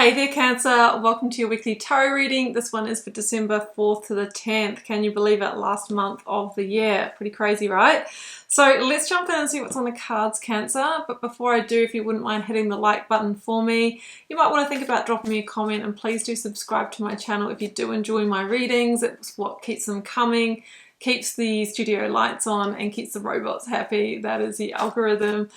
Hey there Cancer, welcome to your weekly tarot reading. This one is for December 4th to the 10th. Can you believe it? Last month of the year. Pretty crazy, right? So let's jump in and see what's on the cards, Cancer. But before I do, if you wouldn't mind hitting the like button for me, you might want to think about dropping me a comment, and please do subscribe to my channel if you do enjoy my readings. It's what keeps them coming, keeps the studio lights on, and keeps the robots happy. That is the algorithm.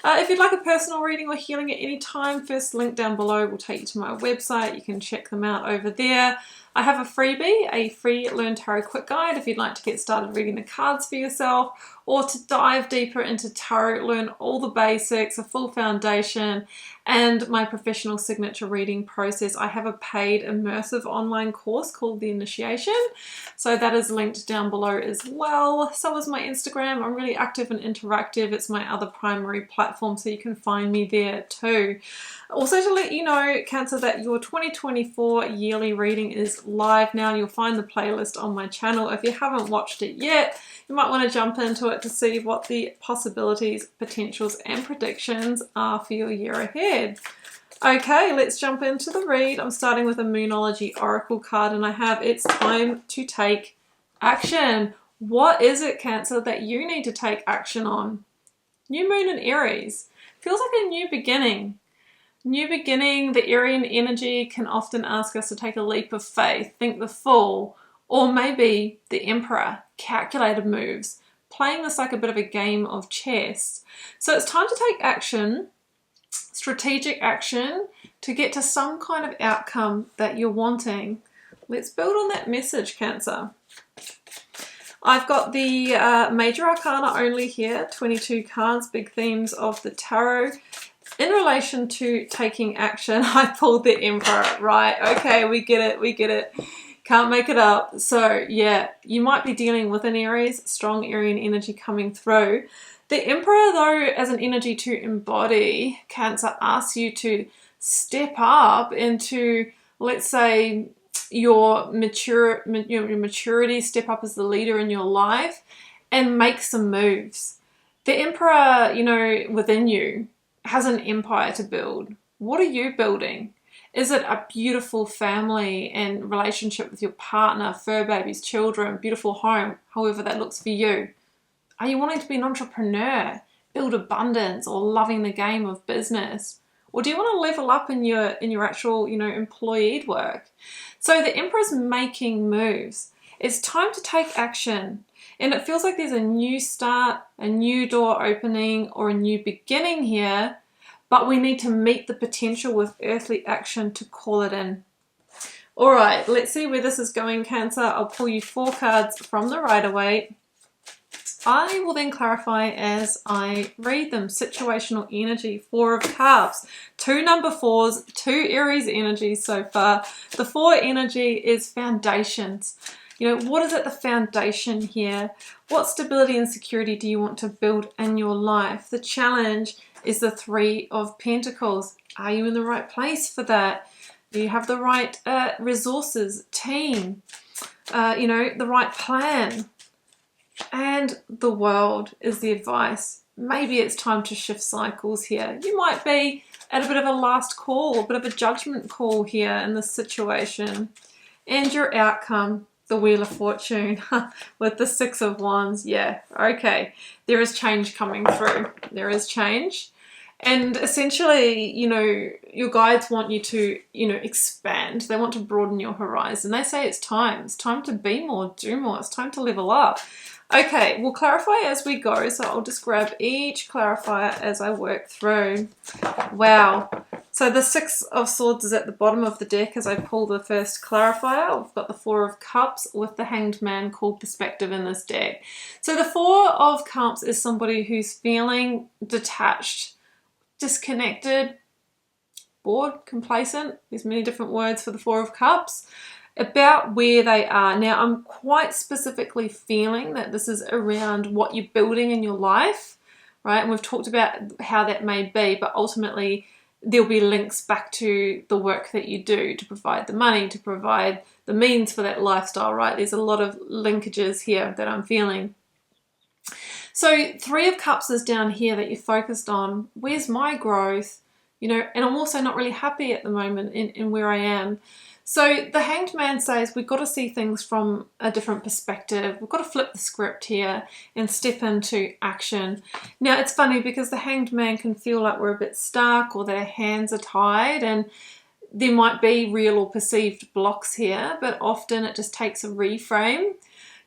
If you'd like a personal reading or healing at any time, first link down below will take you to my website. You can check them out over there. I have a freebie, a free Learn Tarot Quick Guide if you'd like to get started reading the cards for yourself, or to dive deeper into tarot, learn all the basics, a full foundation, and my professional signature reading process. I have a paid immersive online course called The Initiation, so that is linked down below as well. So is my Instagram. I'm really active and interactive. It's my other primary platform, so you can find me there too. Also, to let you know, Cancer, that your 2024 yearly reading is live now. You'll find the playlist on my channel. If you haven't watched it yet, you might want to jump into it to see what the possibilities, potentials, and predictions are for your year ahead. Okay, let's jump into the read. I'm starting with a Moonology Oracle card, and I have It's Time to Take Action. What is it, Cancer, that you need to take action on? New Moon in Aries. Feels like a new beginning. New beginning, the Aryan energy can often ask us to take a leap of faith, think the Fool, or maybe the Emperor, calculated moves, playing this like a bit of a game of chess. So it's time to take action, strategic action, to get to some kind of outcome that you're wanting. Let's build on that message, Cancer. I've got the Major Arcana only here, 22 cards, big themes of the tarot. In relation to taking action, I pulled the Emperor, right? Okay, we get it, we get it. Can't make it up. So yeah, you might be dealing with an Aries, strong Aryan energy coming through. The Emperor, though, as an energy to embody, Cancer, asks you to step up into, let's say, your maturity, step up as the leader in your life and make some moves. The Emperor, you know, within you has an empire to build. What are you building? Is it a beautiful family and relationship with your partner, fur babies, children, beautiful home, however that looks for you? Are you wanting to be an entrepreneur, build abundance, or loving the game of business? Or do you want to level up in your actual, employed work? So the Emperor's making moves. It's time to take action. And it feels like there's a new start, a new door opening, or a new beginning here, but we need to meet the potential with earthly action to call it in. All right, let's see where this is going, Cancer. I'll pull you 4 cards from the Rider-Waite. I will then clarify as I read them. Situational energy, 4 of Cups, 2 number 4s, 2 Aries energies so far. The 4 energy is foundations. What is at the foundation here? What stability and security do you want to build in your life? The challenge is the 3 of Pentacles. Are you in the right place for that? Do you have the right resources, team, the right plan? And the World is the advice. Maybe it's time to shift cycles here. You might be at a bit of a last call, a bit of a judgment call here in this situation. And your outcome, the Wheel of Fortune with the 6 of Wands. Yeah, okay. There is change coming through. There is change. And essentially, your guides want you to, expand. They want to broaden your horizon. They say it's time. It's time to be more, do more. It's time to level up. Okay, we'll clarify as we go. So I'll just grab each clarifier as I work through. Wow. So the 6 of Swords is at the bottom of the deck as I pull the first clarifier. I've got the 4 of Cups with the Hanged Man called Perspective in this deck. So the 4 of Cups is somebody who's feeling detached, disconnected, bored, complacent. There's many different words for the 4 of Cups about where they are. Now, I'm quite specifically feeling that this is around what you're building in your life, right? And we've talked about how that may be, but ultimately there'll be links back to the work that you do to provide the money, to provide the means for that lifestyle, right? There's a lot of linkages here that I'm feeling. So 3 of Cups is down here that you're focused on. Where's my growth? you know, and I'm also not really happy at the moment in where I am. So the Hanged Man says we've got to see things from a different perspective. We've got to flip the script here and step into action. Now, it's funny because the Hanged Man can feel like we're a bit stuck or that our hands are tied, and there might be real or perceived blocks here, but often it just takes a reframe.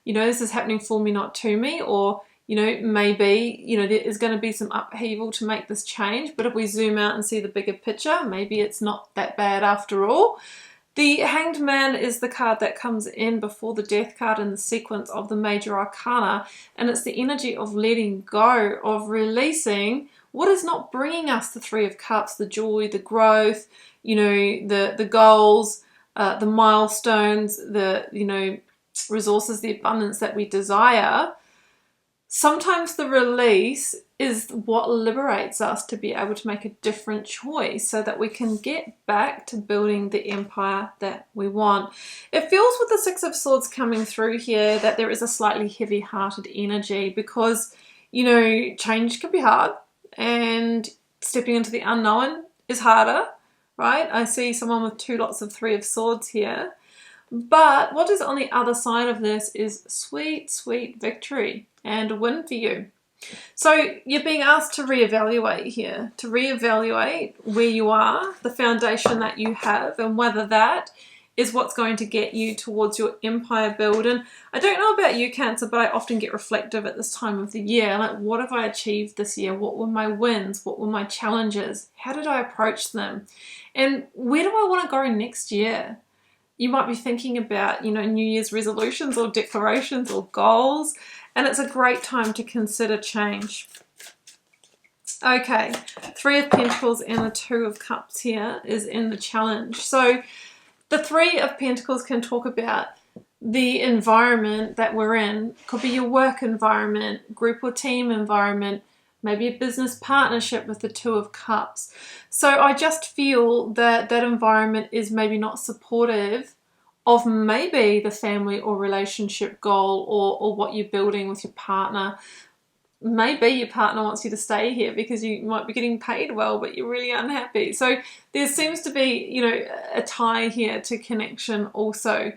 You know, this is happening for me, not to me, or, you know, maybe, you know, there is going to be some upheaval to make this change, but if we zoom out and see the bigger picture, maybe it's not that bad after all. The Hanged Man is the card that comes in before the Death card in the sequence of the major arcana, and it's the energy of letting go, of releasing what is not bringing us the Three of Cups, the joy, the growth, you know, the goals, the milestones, the, you know, resources, the abundance that we desire. Sometimes the release is what liberates us to be able to make a different choice so that we can get back to building the empire that we want. It feels with the Six of Swords coming through here that there is a slightly heavy-hearted energy because, you know, change can be hard and stepping into the unknown is harder, right? I see someone with lots of Three of Swords here. But what is on the other side of this is sweet, sweet victory and a win for you. So you're being asked to reevaluate here, to reevaluate where you are, the foundation that you have, and whether that is what's going to get you towards your empire build. And I don't know about you, Cancer, but I often get reflective at this time of the year. Like, what have I achieved this year? What were my wins? What were my challenges? How did I approach them? And where do I want to go next year? You might be thinking about, you know, New Year's resolutions or declarations or goals, and it's a great time to consider change. Okay, Three of Pentacles and the Two of Cups here is in the challenge. So the Three of Pentacles can talk about the environment that we're in. Could be your work environment, group or team environment, maybe a business partnership with the Two of Cups. So I just feel that that environment is maybe not supportive of maybe the family or relationship goal or what you're building with your partner. Maybe your partner wants you to stay here because you might be getting paid well, but you're really unhappy. So there seems to be, you know, a tie here to connection also.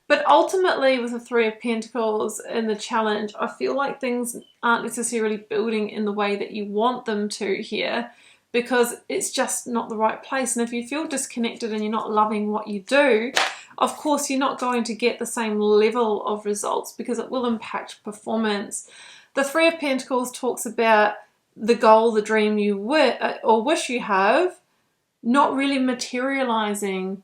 But ultimately, with the Three of Pentacles in the challenge, I feel like things aren't necessarily building in the way that you want them to here because it's just not the right place. And if you feel disconnected and you're not loving what you do, of course, you're not going to get the same level of results because it will impact performance. The Three of Pentacles talks about the goal, the dream you wish you have, not really materializing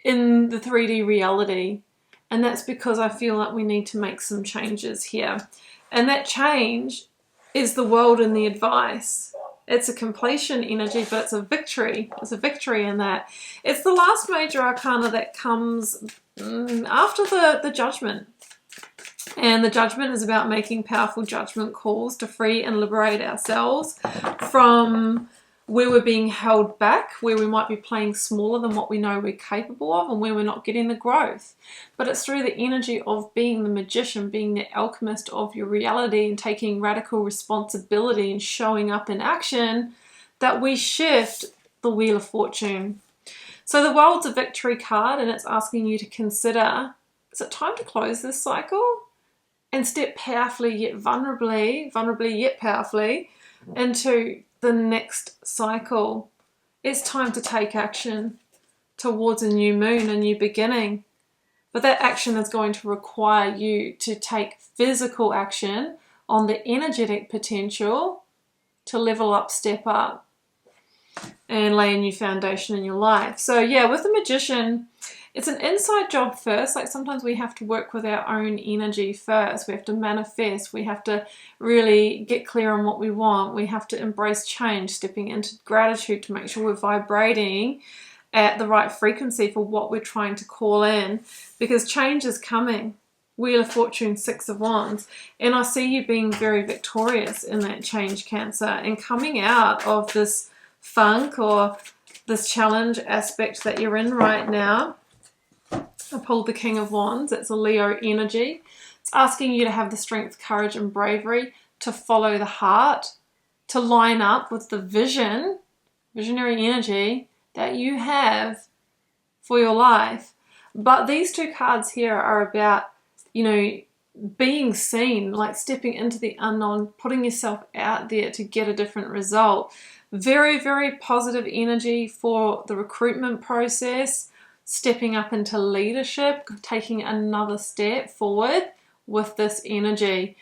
in the 3D reality. And that's because I feel like we need to make some changes here. And that change is the world and the advice. It's a completion energy, but it's a victory. It's a victory in that. It's the last major arcana that comes after the judgment. And the judgment is about making powerful judgment calls to free and liberate ourselves from where we're being held back, where we might be playing smaller than what we know we're capable of, and where we're not getting the growth. But it's through the energy of being the magician, being the alchemist of your reality and taking radical responsibility and showing up in action that we shift the Wheel of Fortune. So the World's a Victory card, and it's asking you to consider, is it time to close this cycle and step powerfully yet vulnerably yet powerfully into the next cycle? It's time to take action towards a new moon, a new beginning. But that action is going to require you to take physical action on the energetic potential to level up, step up, and lay a new foundation in your life. So yeah, with the Magician, it's an inside job first. Like sometimes we have to work with our own energy first. We have to manifest. We have to really get clear on what we want. We have to embrace change, stepping into gratitude to make sure we're vibrating at the right frequency for what we're trying to call in, because change is coming. Wheel of Fortune, Six of Wands. And I see you being very victorious in that change, Cancer, and coming out of this funk or this challenge aspect that you're in right now. I pulled the King of Wands. It's a Leo energy. It's asking you to have the strength, courage, and bravery to follow the heart, to line up with the vision visionary energy that you have for your life. But these two cards here are about, you know, being seen, like stepping into the unknown, putting yourself out there to get a different result. Very, very positive energy for the recruitment process, stepping up into leadership, taking another step forward with this energy.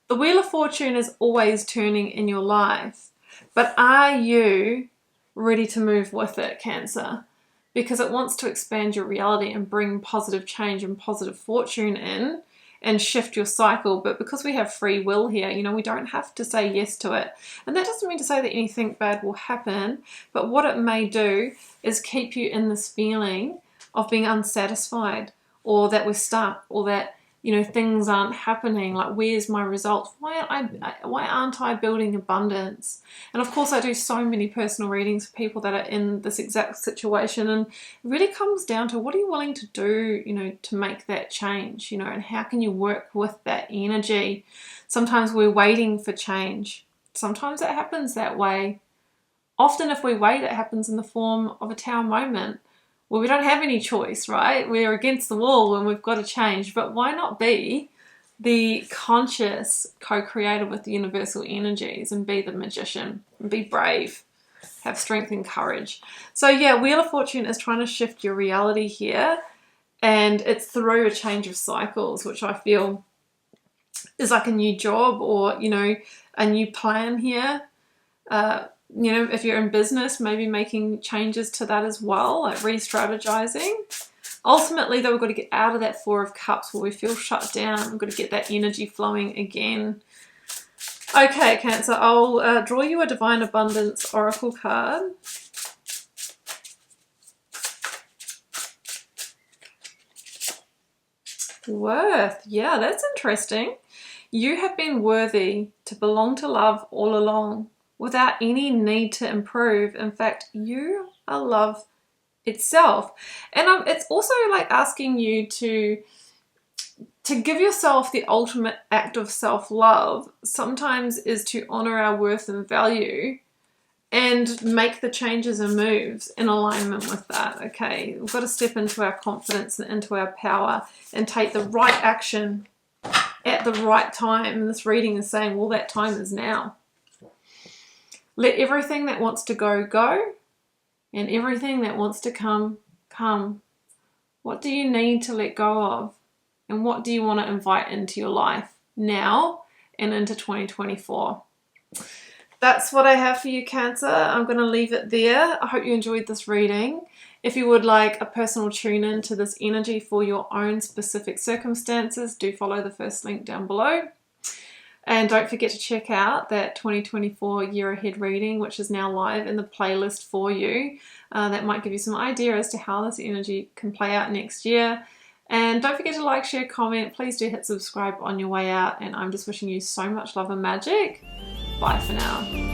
The Wheel of Fortune is always turning in your life, but are you ready to move with it, Cancer? Because it wants to expand your reality and bring positive change and positive fortune in and shift your cycle. But because we have free will here, you know, we don't have to say yes to it. And that doesn't mean to say that anything bad will happen, but what it may do is keep you in this feeling of being unsatisfied, or that we're stuck, or that, you know, things aren't happening. Like, where's my results? Why aren't I building abundance? And of course, I do so many personal readings for people that are in this exact situation, and it really comes down to, what are you willing to do, you know, to make that change, you know, and how can you work with that energy? Sometimes we're waiting for change. Sometimes it happens that way. Often if we wait, it happens in the form of a Tower moment, well, we don't have any choice, right? We're against the wall and we've got to change. But why not be the conscious co-creator with the universal energies and be the magician and be brave, have strength and courage? So yeah, Wheel of Fortune is trying to shift your reality here, and it's through a change of cycles, which I feel is like a new job, or, you know, a new plan here. You know, if you're in business, maybe making changes to that as well, like re-strategizing. Ultimately, though, we've got to get out of that Four of Cups where we feel shut down. We've got to get that energy flowing again. Okay, Cancer, I'll draw you a Divine Abundance Oracle card. Worth. Yeah, that's interesting. You have been worthy to belong to love all along, without any need to improve. In fact, you are love itself. And it's also like asking you to give yourself the ultimate act of self-love. Sometimes is to honor our worth and value and make the changes and moves in alignment with that. Okay, we've got to step into our confidence and into our power and take the right action at the right time. And this reading is saying, well, that time is now. Let everything that wants to go, go, and everything that wants to come, come. What do you need to let go of? And what do you want to invite into your life now and into 2024? That's what I have for you, Cancer. I'm going to leave it there. I hope you enjoyed this reading. If you would like a personal tune-in to this energy for your own specific circumstances, do follow the first link down below. And don't forget to check out that 2024 year ahead reading, which is now live in the playlist for you. That might give you some idea as to how this energy can play out next year. And don't forget to like, share, comment. Please do hit subscribe on your way out. And I'm just wishing you so much love and magic. Bye for now.